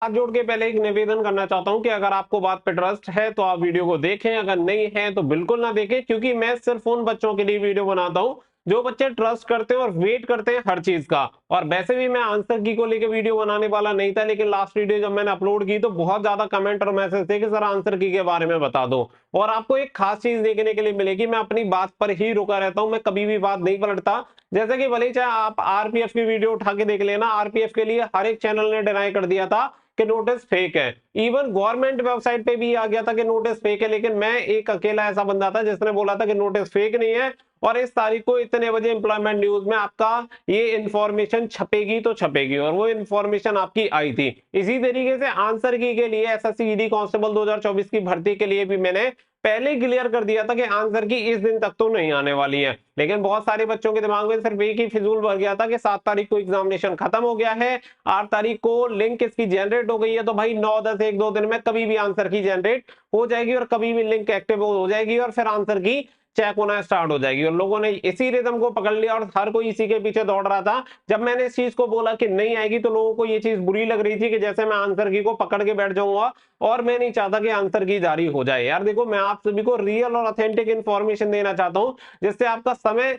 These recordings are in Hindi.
हाथ जोड़ के पहले एक निवेदन करना चाहता हूं कि अगर आपको बात पे ट्रस्ट है तो आप वीडियो को देखें, अगर नहीं है तो बिल्कुल ना देखें, क्योंकि मैं सिर्फ उन बच्चों के लिए वीडियो बनाता हूं जो बच्चे ट्रस्ट करते हैं और वेट करते हैं हर चीज का। और वैसे भी मैं आंसर की को लेकर वीडियो बनाने वाला नहीं था, लेकिन लास्ट वीडियो जब मैंने अपलोड की तो बहुत ज्यादा कमेंट और मैसेज थे कि सर आंसर की के बारे में बता दो। और आपको एक खास चीज देखने के लिए मिलेगी, मैं अपनी बात पर ही रुका रहता हूं, मैं कभी भी बात नहीं पलटता। जैसे कि भले चाहे आप आरपीएफ की वीडियो उठा के देख लेना, आरपीएफ के लिए हर एक चैनल ने डिनाई कर दिया था कि नोटिस फेक है। इवन गवर्नमेंट वेबसाइट पे भी आ गया था कि नोटिस फेक है, लेकिन मैं एक अकेला ऐसा बंदा था जिसने बोला था कि नोटिस फेक नहीं है और इस तारीख को इतने बजे एम्प्लॉयमेंट न्यूज में आपका ये इंफॉर्मेशन छपेगी तो छपेगी, और वो इंफॉर्मेशन आपकी आई थी। इसी तरीके से आंसर की के लिए एसएससी ईडी कांस्टेबल 2024 की भर्ती के लिए भी मैंने पहले ही क्लियर कर दिया था कि आंसर की इस दिन तक तो नहीं आने वाली है। लेकिन बहुत सारे बच्चों के दिमाग में सिर्फ एक ही फिजूल भर गया था कि 7 तारीख को एग्जामिनेशन खत्म हो गया है, 8 तारीख को लिंक इसकी जनरेट हो गई है, तो भाई 9 10 1 2 दिन में कभी भी आंसर की जनरेट हो जाएगी और कभी भी लिंक एक्टिव हो जाएगी और फिर आंसर की चेक होना स्टार्ट हो जाएगी। और लोगों ने इसी रिदम को पकड़ लिया और हर कोई इसी के पीछे दौड़ रहा था। जब मैंने इस चीज को बोला कि नहीं आएगी तो लोगों को ये चीज बुरी लग रही थी कि जैसे मैं आंसर की को पकड़ के बैठ जाऊंगा, और मैं नहीं चाहता कि आंसर की जारी हो जाए। यार देखो, मैं आप सभी को रियल और ऑथेंटिक इंफॉर्मेशन देना चाहता हूं जिससे आपका समय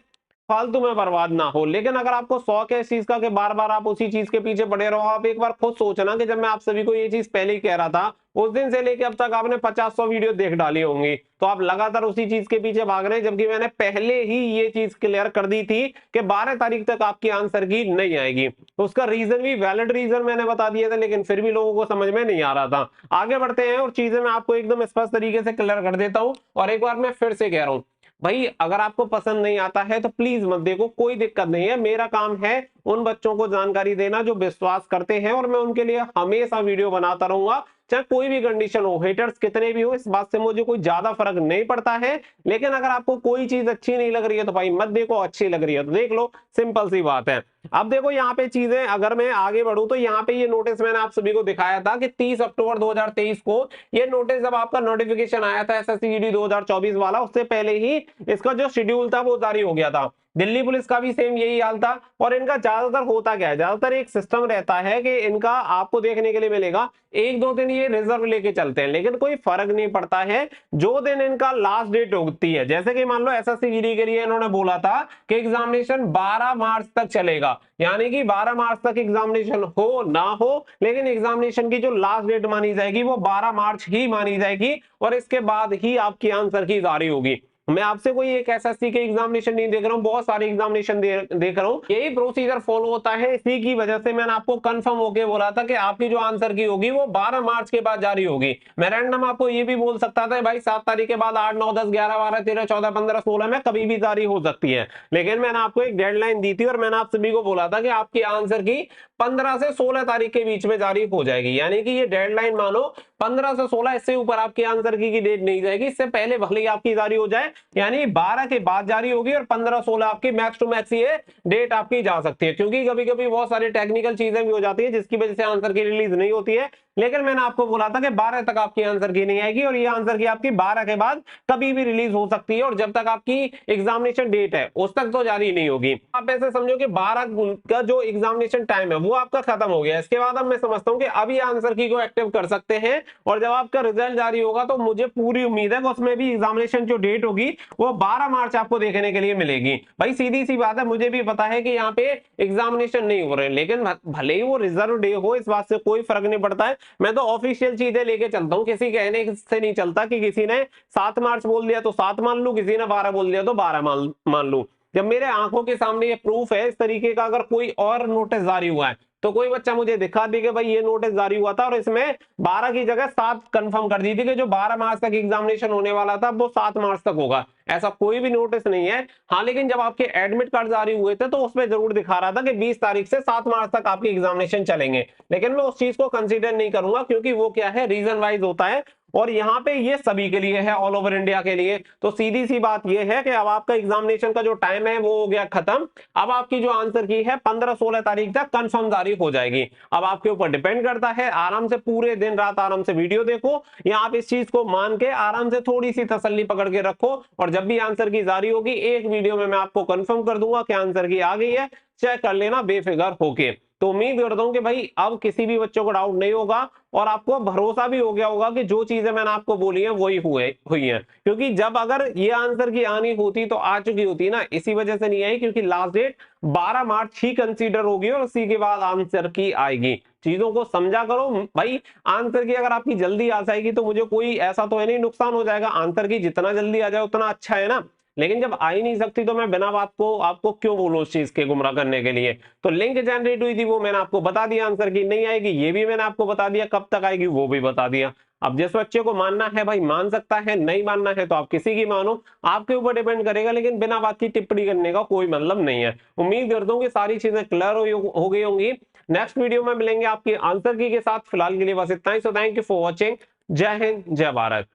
फालतू में बर्बाद ना हो। लेकिन अगर आपको शौक है इस चीज का कि बार बार आप उसी चीज के पीछे पड़े रहो, आप एक बार खुद सोचना कि जब मैं आप सभी को ये चीज पहले ही कह रहा था, उस दिन से लेके अब तक आपने 50-100 वीडियो देख डाली होंगी, तो आप लगातार उसी चीज के पीछे भाग रहे हैं, जबकि मैंने पहले ही ये चीज क्लियर कर दी थी कि 12 तारीख तक आपकी आंसर की नहीं आएगी। तो उसका रीजन भी वैलिड रीजन मैंने बता दिया था, लेकिन फिर भी लोगों को समझ में नहीं आ रहा था। आगे बढ़ते हैं और चीजें मैं आपको एकदम स्पष्ट तरीके से क्लियर कर देता हूं। और एक बार मैं फिर से कह रहा हूं, भाई अगर आपको पसंद नहीं आता है तो प्लीज मत देखो, कोई दिक्कत नहीं है। मेरा काम है उन बच्चों को जानकारी देना जो विश्वास करते हैं, और मैं उनके लिए हमेशा वीडियो बनाता रहूंगा, चाहे कोई भी कंडीशन हो, हेटर्स कितने भी हो, इस बात से मुझे कोई ज्यादा फर्क नहीं पड़ता है। लेकिन अगर आपको कोई चीज अच्छी नहीं लग रही है तो भाई मत देखो, अच्छी लग रही है तो देख लो, सिंपल सी बात है। अब देखो यहाँ पे चीजें, अगर मैं आगे बढ़ूं तो यहाँ पे ये नोटिस मैंने आप सभी को दिखाया था कि 30 अक्टूबर 2023 को ये नोटिस, जब आपका नोटिफिकेशन आया था एसएससी ईडी 2024 वाला, उससे पहले ही इसका जो शेड्यूल था वो जारी हो गया था। दिल्ली पुलिस का भी सेम यही हाल था। और इनका ज्यादातर होता क्या है, ज्यादातर एक सिस्टम रहता है कि इनका आपको देखने के लिए मिलेगा 1-2 दिन ये रिजर्व लेके चलते हैं, लेकिन कोई फर्क नहीं पड़ता है जो दिन इनका लास्ट डेट होती है। जैसे कि मान लो एसएससी जीडी के लिए इन्होंने बोला था कि एग्जामिनेशन 12 मार्च तक चलेगा, यानी कि 12 मार्च तक एग्जामिनेशन हो ना हो, लेकिन एग्जामिनेशन की जो लास्ट डेट मानी जाएगी वो 12 मार्च ही मानी जाएगी, और इसके बाद ही आपकी आंसर की जारी होगी। मैं आपसे कोई एक एसएससी के एग्जामिनेशन नहीं देख रहा हूं, बहुत सारे एग्जामिनेशन देख रहा हूं, यही प्रोसीजर फॉलो होता है। इसी की वजह से मैंने आपको कंफर्म होके बोला था कि आपकी जो आंसर की होगी वो 12 मार्च के बाद जारी होगी। मैं रैंडम आपको ये भी बोल सकता था भाई 7 तारीख के बाद 8 9 10 11 12 13 14 15 16 में कभी भी जारी हो सकती है, लेकिन मैंने आपको एक डेडलाइन दी थी और मैंने आप सभी को बोला था कि आपकी आंसर की 15 से 16 तारीख के बीच में जारी हो जाएगी। यानी कि ये डेडलाइन मानो 15 से 16, इससे ऊपर आपकी आंसर की डेट नहीं जाएगी। इससे पहले भले ही आपकी जारी हो जाए, यानी 12 के बाद जारी होगी और 15-16 आपकी मैक्स टू मैक्स ये डेट आपकी जा सकती है, क्योंकि कभी कभी बहुत सारी टेक्निकल चीजें भी हो जाती है जिसकी वजह से आंसर की रिलीज नहीं होती है। लेकिन मैंने आपको बोला था कि 12 तक आपकी आंसर की नहीं आएगी, और ये आंसर की आपकी 12 के बाद कभी भी रिलीज हो सकती है, और जब तक आपकी एग्जामिनेशन डेट है उस तक तो जारी नहीं होगी। आप ऐसे समझो कि 12 का जो एग्जामिनेशन टाइम है वो आपका खत्म हो गया। इसके बाद अब मैं समझता हूं कि अभी आंसर की को एक्टिव कर सकते हैं, और जब आपका रिजल्ट जारी होगा तो मुझे पूरी उम्मीद है कि उसमें भी एग्जामिनेशन जो डेट होगी वो 12 मार्च आपको देखने के लिए मिलेगी। भाई सीधी सी बात है, मुझे भी पता है कि यहाँ पे एग्जामिनेशन नहीं हो रहे, लेकिन भले ही वो रिजर्व डे हो, इस बात से कोई फर्क नहीं पड़ता है। मैं तो ऑफिशियल चीजें लेके चलता हूँ, किसी कहने से नहीं चलता कि किसी ने 7 मार्च बोल दिया तो 7 मान लू, किसी ने 12 बोल दिया तो 12 मान लू। जब मेरे आंखों के सामने ये प्रूफ है इस तरीके का, अगर कोई और नोटिस जारी हुआ है तो कोई बच्चा मुझे दिखा दे कि भाई ये नोटिस जारी हुआ था और इसमें 12 की जगह 7 कंफर्म कर दी थी कि जो 12 मार्च तक एग्जामिनेशन होने वाला था वो 7 मार्च तक होगा, ऐसा कोई भी नोटिस नहीं है। हाँ, लेकिन जब आपके एडमिट कार्ड जारी हुए थे तो उसमें जरूर दिखा रहा था कि 20 तारीख से 7 मार्च तक आपके एग्जामिनेशन चलेंगे, लेकिन मैं उस चीज को कंसीडर नहीं करूंगा क्योंकि वो क्या है, रीजन वाइज होता है, और यहाँ पे ये सभी के लिए है, ऑल ओवर इंडिया के लिए। तो सीधी सी बात ये है कि अब आपका एग्जामिनेशन का जो टाइम है वो हो गया खत्म। अब आपकी जो आंसर की है 15-16 तारीख तक कंफर्म जारी हो जाएगी। अब आपके ऊपर डिपेंड करता है, आराम से पूरे दिन रात आराम से वीडियो देखो, या आप इस चीज को मान के आराम से थोड़ी सी तसल्ली पकड़ के रखो, और जब भी आंसर की जारी होगी एक वीडियो में मैं आपको कंफर्म कर दूंगा कि आंसर की आ गई है, चेक कर लेना बेफिक्र होके। तो उम्मीद करता हूं कि भाई अब किसी भी बच्चों को डाउट नहीं होगा और आपको भरोसा भी हो गया होगा कि जो चीजें मैंने आपको बोली है वही हुई है। क्योंकि जब अगर ये आंसर की आनी होती तो आ चुकी होती ना, इसी वजह से नहीं आई क्योंकि लास्ट डेट 12 मार्च ही कंसीडर होगी और उसी के बाद आंसर की आएगी। चीजों को समझा करो भाई। आंसर की अगर आपकी जल्दी आ जाएगी तो मुझे कोई ऐसा तो है नहीं नुकसान हो जाएगा, आंसर की जितना जल्दी आ जाए उतना अच्छा है ना। लेकिन जब आ ही नहीं सकती तो मैं बिना बात को आपको क्यों बोलूं उस चीज के गुमराह करने के लिए। तो लिंक जनरेट हुई थी वो मैंने आपको बता दिया, आंसर की नहीं आएगी ये भी मैंने आपको बता दिया, कब तक आएगी वो भी बता दिया। अब जिस बच्चे को मानना है भाई मान सकता है, नहीं मानना है तो आप किसी की मानो, आपके ऊपर डिपेंड करेगा। लेकिन बिना बात की टिप्पणी करने का कोई मतलब नहीं है। उम्मीद करता हूँ कि सारी चीजें क्लियर हो गई होंगी। नेक्स्ट वीडियो में मिलेंगे आपकी आंसर की के साथ। फिलहाल के लिए बस इतना ही। So thank you for watching. जय हिंद, जय भारत।